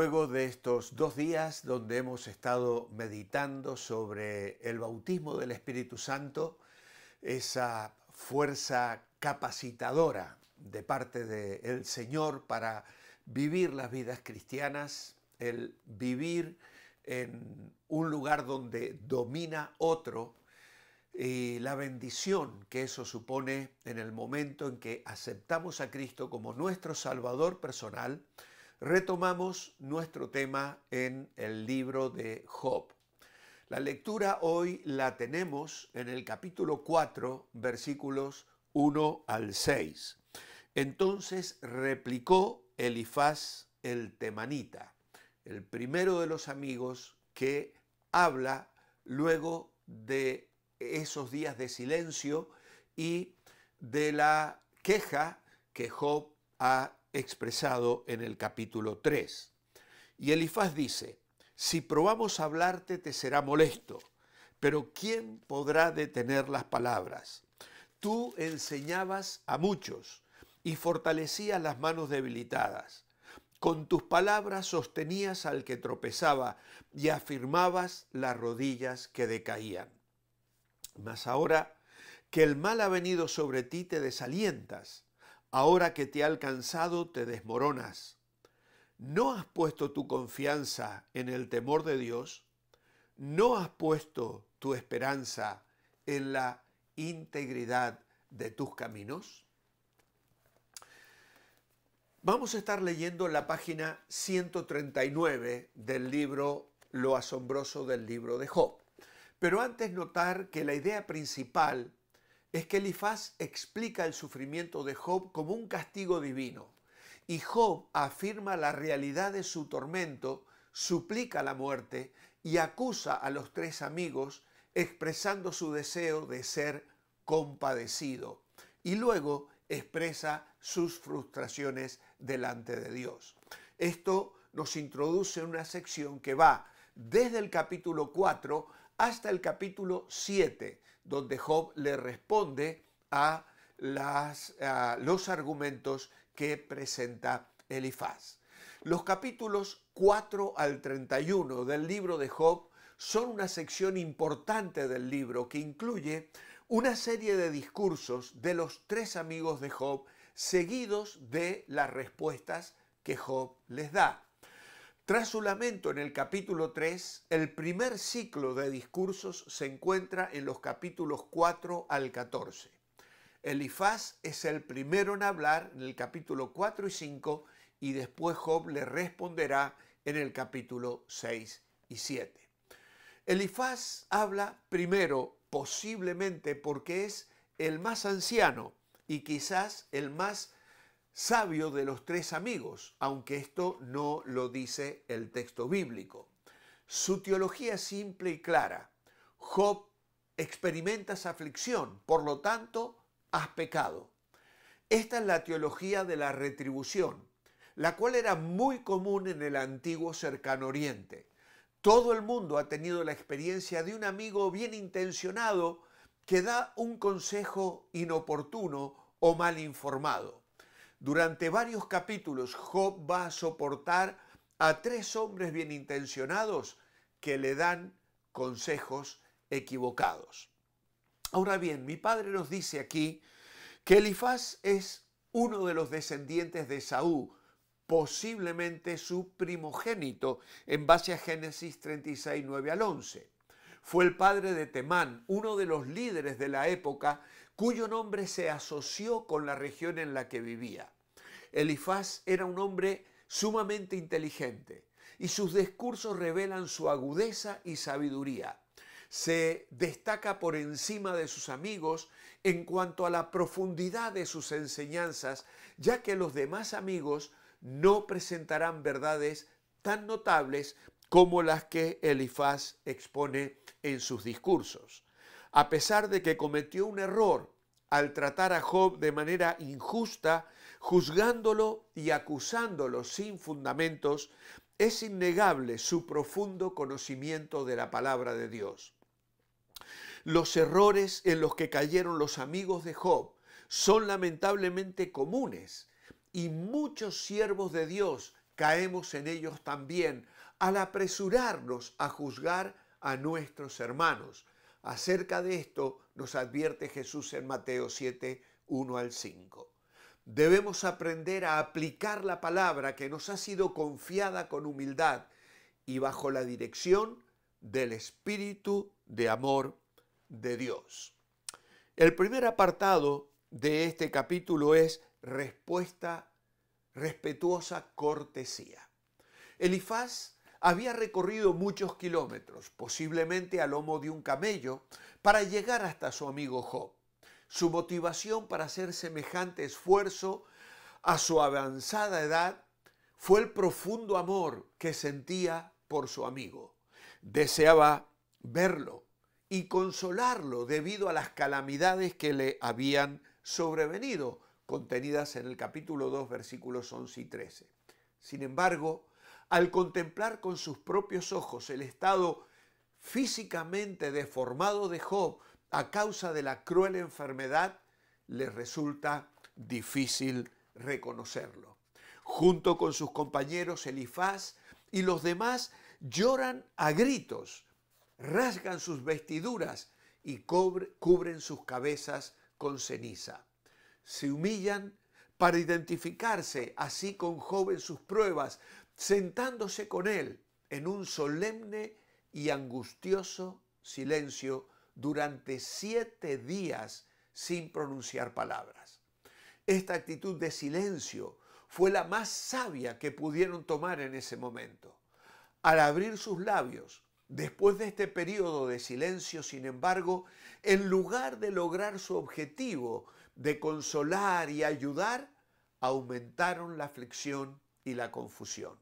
Luego de estos 2 días donde hemos estado meditando sobre el bautismo del Espíritu Santo, esa fuerza capacitadora de parte del Señor para vivir las vidas cristianas, el vivir en un lugar donde domina otro, y la bendición que eso supone en el momento en que aceptamos a Cristo como nuestro Salvador personal, retomamos nuestro tema en el libro de Job. La lectura hoy la tenemos en el capítulo 4, versículos 1 al 6. Entonces replicó Elifaz el temanita, el primero de los amigos que habla luego de esos días de silencio y de la queja que Job ha expresado en el capítulo 3. Y Elifaz dice: si probamos a hablarte te será molesto, pero ¿quién podrá detener las palabras? Tú enseñabas a muchos y fortalecías las manos debilitadas. Con tus palabras sostenías al que tropezaba y afirmabas las rodillas que decaían. Mas ahora que el mal ha venido sobre ti te desalientas, ahora que te ha alcanzado te desmoronas. ¿No has puesto tu confianza en el temor de Dios? ¿No has puesto tu esperanza en la integridad de tus caminos? Vamos a estar leyendo la página 139 del libro Lo asombroso del libro de Job. Pero antes notar que la idea principal es que Elifaz explica el sufrimiento de Job como un castigo divino. Y Job afirma la realidad de su tormento, suplica la muerte y acusa a los 3 amigos expresando su deseo de ser compadecido. Y luego expresa sus frustraciones delante de Dios. Esto nos introduce en una sección que va desde el capítulo 4 hasta el capítulo 7, donde Job le responde a los argumentos que presenta Elifaz. Los capítulos 4 al 31 del libro de Job son una sección importante del libro que incluye una serie de discursos de los 3 amigos de Job, seguidos de las respuestas que Job les da. Tras su lamento en el capítulo 3, el primer ciclo de discursos se encuentra en los capítulos 4 al 14. Elifaz es el primero en hablar en el capítulo 4 y 5 y después Job le responderá en el capítulo 6 y 7. Elifaz habla primero, posiblemente porque es el más anciano y quizás el más sabio de los 3 amigos, aunque esto no lo dice el texto bíblico. Su teología es simple y clara. Job, experimentas aflicción, por lo tanto, has pecado. Esta es la teología de la retribución, la cual era muy común en el antiguo Cercano Oriente. Todo el mundo ha tenido la experiencia de un amigo bien intencionado que da un consejo inoportuno o mal informado. Durante varios capítulos, Job va a soportar a 3 hombres bien intencionados que le dan consejos equivocados. Ahora bien, mi padre nos dice aquí que Elifaz es uno de los descendientes de Esaú, posiblemente su primogénito, en base a Génesis 36, 9 al 11. Fue el padre de Temán, uno de los líderes de la época, cuyo nombre se asoció con la región en la que vivía. Elifaz era un hombre sumamente inteligente y sus discursos revelan su agudeza y sabiduría. Se destaca por encima de sus amigos en cuanto a la profundidad de sus enseñanzas, ya que los demás amigos no presentarán verdades tan notables como las que Elifaz expone en sus discursos. A pesar de que cometió un error al tratar a Job de manera injusta, juzgándolo y acusándolo sin fundamentos, es innegable su profundo conocimiento de la palabra de Dios. Los errores en los que cayeron los amigos de Job son lamentablemente comunes y muchos siervos de Dios caemos en ellos también al apresurarnos a juzgar a nuestros hermanos. Acerca de esto nos advierte Jesús en Mateo 7, 1 al 5. Debemos aprender a aplicar la palabra que nos ha sido confiada con humildad y bajo la dirección del Espíritu de amor de Dios. El primer apartado de este capítulo es respetuosa cortesía. Elifaz había recorrido muchos kilómetros, posiblemente a lomo de un camello, para llegar hasta su amigo Job. Su motivación para hacer semejante esfuerzo a su avanzada edad fue el profundo amor que sentía por su amigo. Deseaba verlo y consolarlo debido a las calamidades que le habían sobrevenido, contenidas en el capítulo 2, versículos 11 y 13. Sin embargo, al contemplar con sus propios ojos el estado físicamente deformado de Job a causa de la cruel enfermedad, le resulta difícil reconocerlo. Junto con sus compañeros Elifaz y los demás lloran a gritos, rasgan sus vestiduras y cubren sus cabezas con ceniza. Se humillan para identificarse así con Job en sus pruebas, sentándose con él en un solemne y angustioso silencio durante 7 días sin pronunciar palabras. Esta actitud de silencio fue la más sabia que pudieron tomar en ese momento. Al abrir sus labios, después de este periodo de silencio, sin embargo, en lugar de lograr su objetivo de consolar y ayudar, aumentaron la aflicción y la confusión.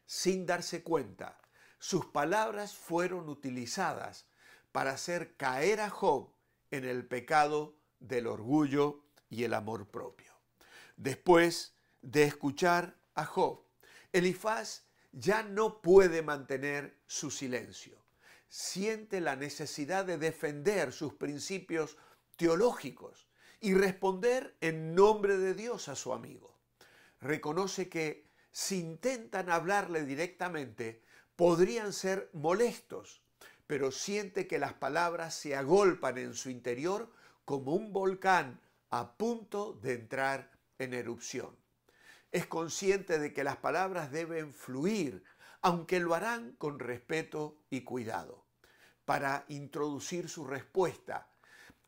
Sin darse cuenta, sus palabras fueron utilizadas para hacer caer a Job en el pecado del orgullo y el amor propio. Después de escuchar a Job, Elifaz ya no puede mantener su silencio. Siente la necesidad de defender sus principios teológicos y responder en nombre de Dios a su amigo. Reconoce que si intentan hablarle directamente, podrían ser molestos, pero siente que las palabras se agolpan en su interior como un volcán a punto de entrar en erupción. Es consciente de que las palabras deben fluir, aunque lo harán con respeto y cuidado. Para introducir su respuesta,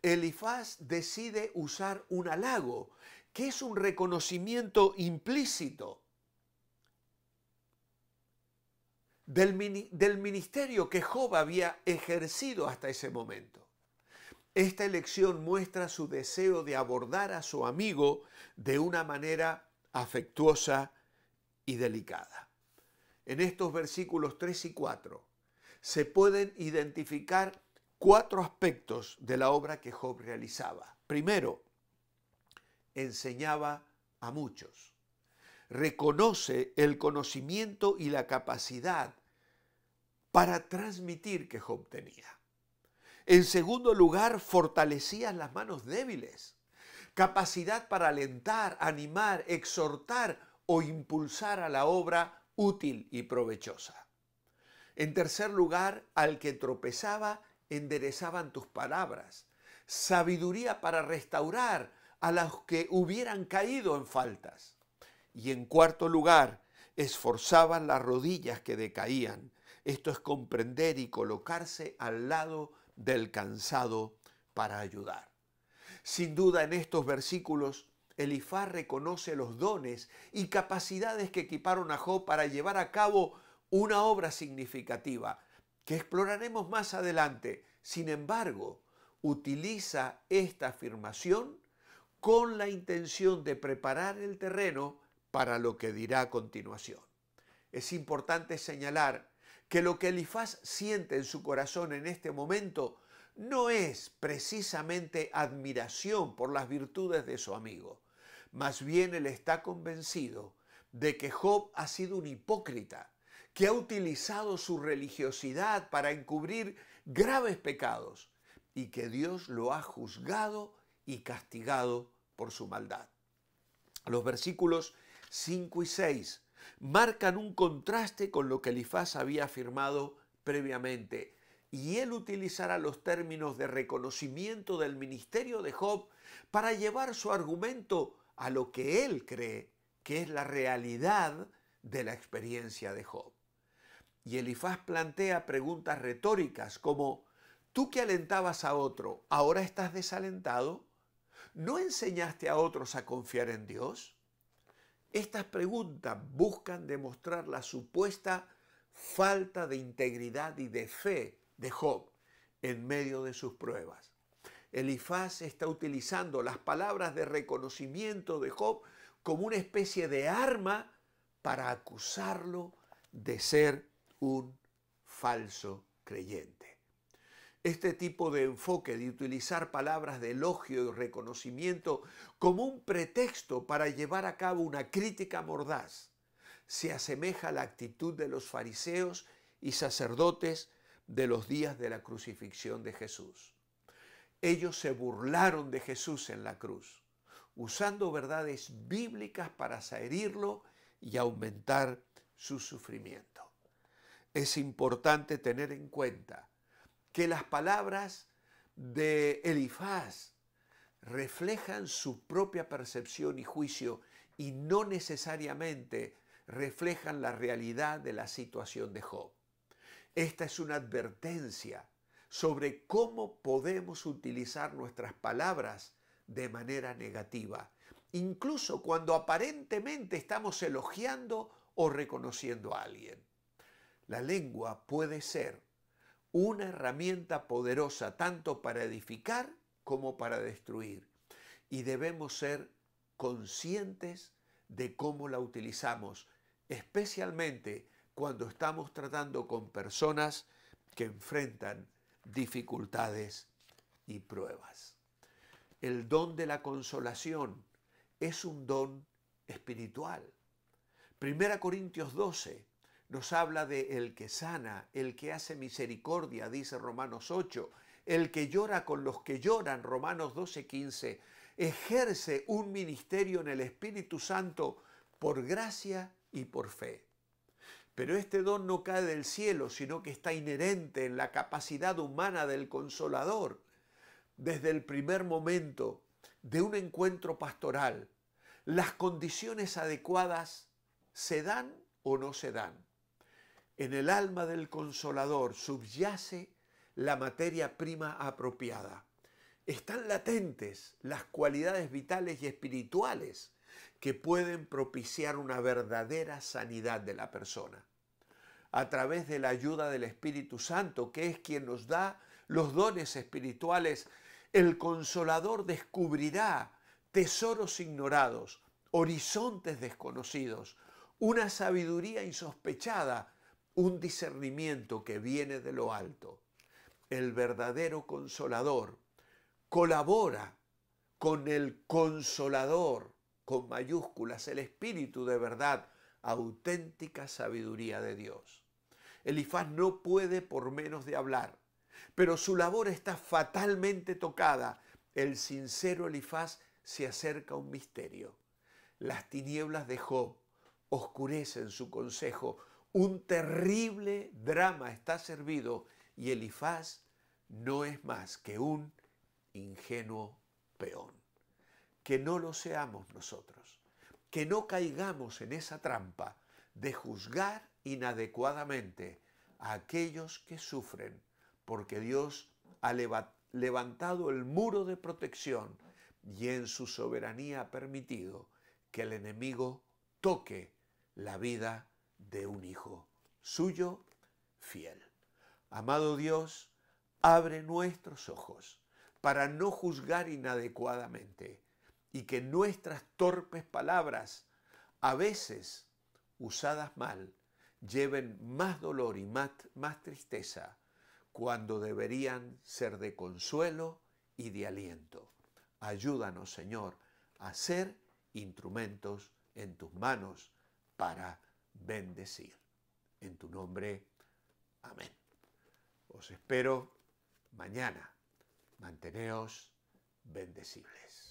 Elifaz decide usar un halago, que es un reconocimiento implícito del ministerio que Job había ejercido hasta ese momento. Esta elección muestra su deseo de abordar a su amigo de una manera afectuosa y delicada. En estos versículos 3 y 4 se pueden identificar 4 aspectos de la obra que Job realizaba. Primero, enseñaba a muchos. Reconoce el conocimiento y la capacidad para transmitir que Job tenía. En segundo lugar, fortalecía las manos débiles, capacidad para alentar, animar, exhortar o impulsar a la obra útil y provechosa. En tercer lugar, al que tropezaba, enderezaban tus palabras, sabiduría para restaurar a los que hubieran caído en faltas. Y en cuarto lugar, esforzaban las rodillas que decaían. Esto es comprender y colocarse al lado del cansado para ayudar. Sin duda, en estos versículos, Elifaz reconoce los dones y capacidades que equiparon a Job para llevar a cabo una obra significativa, que exploraremos más adelante. Sin embargo, utiliza esta afirmación con la intención de preparar el terreno para lo que dirá a continuación. Es importante señalar que lo que Elifaz siente en su corazón en este momento no es precisamente admiración por las virtudes de su amigo. Más bien él está convencido de que Job ha sido un hipócrita, que ha utilizado su religiosidad para encubrir graves pecados y que Dios lo ha juzgado y castigado por su maldad. Los versículos 5 y 6 marcan un contraste con lo que Elifaz había afirmado previamente. Y él utilizará los términos de reconocimiento del ministerio de Job para llevar su argumento a lo que él cree que es la realidad de la experiencia de Job. Y Elifaz plantea preguntas retóricas como: ¿tú que alentabas a otro, ahora estás desalentado? ¿No enseñaste a otros a confiar en Dios? Estas preguntas buscan demostrar la supuesta falta de integridad y de fe de Job en medio de sus pruebas. Elifaz está utilizando las palabras de reconocimiento de Job como una especie de arma para acusarlo de ser un falso creyente. Este tipo de enfoque de utilizar palabras de elogio y reconocimiento como un pretexto para llevar a cabo una crítica mordaz se asemeja a la actitud de los fariseos y sacerdotes de los días de la crucifixión de Jesús. Ellos se burlaron de Jesús en la cruz, usando verdades bíblicas para herirlo y aumentar su sufrimiento. Es importante tener en cuenta que las palabras de Elifaz reflejan su propia percepción y juicio y no necesariamente reflejan la realidad de la situación de Job. Esta es una advertencia sobre cómo podemos utilizar nuestras palabras de manera negativa, incluso cuando aparentemente estamos elogiando o reconociendo a alguien. La lengua puede ser una herramienta poderosa tanto para edificar como para destruir, y debemos ser conscientes de cómo la utilizamos, especialmente cuando estamos tratando con personas que enfrentan dificultades y pruebas. El don de la consolación es un don espiritual. 1 Corintios 12 nos habla de el que sana, el que hace misericordia, dice Romanos 8, el que llora con los que lloran, Romanos 12:15, ejerce un ministerio en el Espíritu Santo por gracia y por fe. Pero este don no cae del cielo, sino que está inherente en la capacidad humana del Consolador. Desde el primer momento de un encuentro pastoral, las condiciones adecuadas se dan o no se dan. En el alma del Consolador subyace la materia prima apropiada. Están latentes las cualidades vitales y espirituales que pueden propiciar una verdadera sanidad de la persona. A través de la ayuda del Espíritu Santo, que es quien nos da los dones espirituales, el Consolador descubrirá tesoros ignorados, horizontes desconocidos, una sabiduría insospechada, un discernimiento que viene de lo alto. El verdadero Consolador colabora con el Consolador, con mayúsculas, el Espíritu de verdad, auténtica sabiduría de Dios. Elifaz no puede por menos de hablar, pero su labor está fatalmente tocada. El sincero Elifaz se acerca a un misterio. Las tinieblas de Job oscurecen su consejo. Un terrible drama está servido y Elifaz no es más que un ingenuo peón. Que no lo seamos nosotros, que no caigamos en esa trampa de juzgar inadecuadamente a aquellos que sufren, porque Dios ha levantado el muro de protección y en su soberanía ha permitido que el enemigo toque la vida de un hijo suyo fiel. Amado Dios, abre nuestros ojos para no juzgar inadecuadamente y que nuestras torpes palabras, a veces usadas mal, lleven más dolor y más tristeza cuando deberían ser de consuelo y de aliento. Ayúdanos, Señor, a ser instrumentos en tus manos para bendecir. En tu nombre, amén. Os espero mañana. Manteneos bendecibles.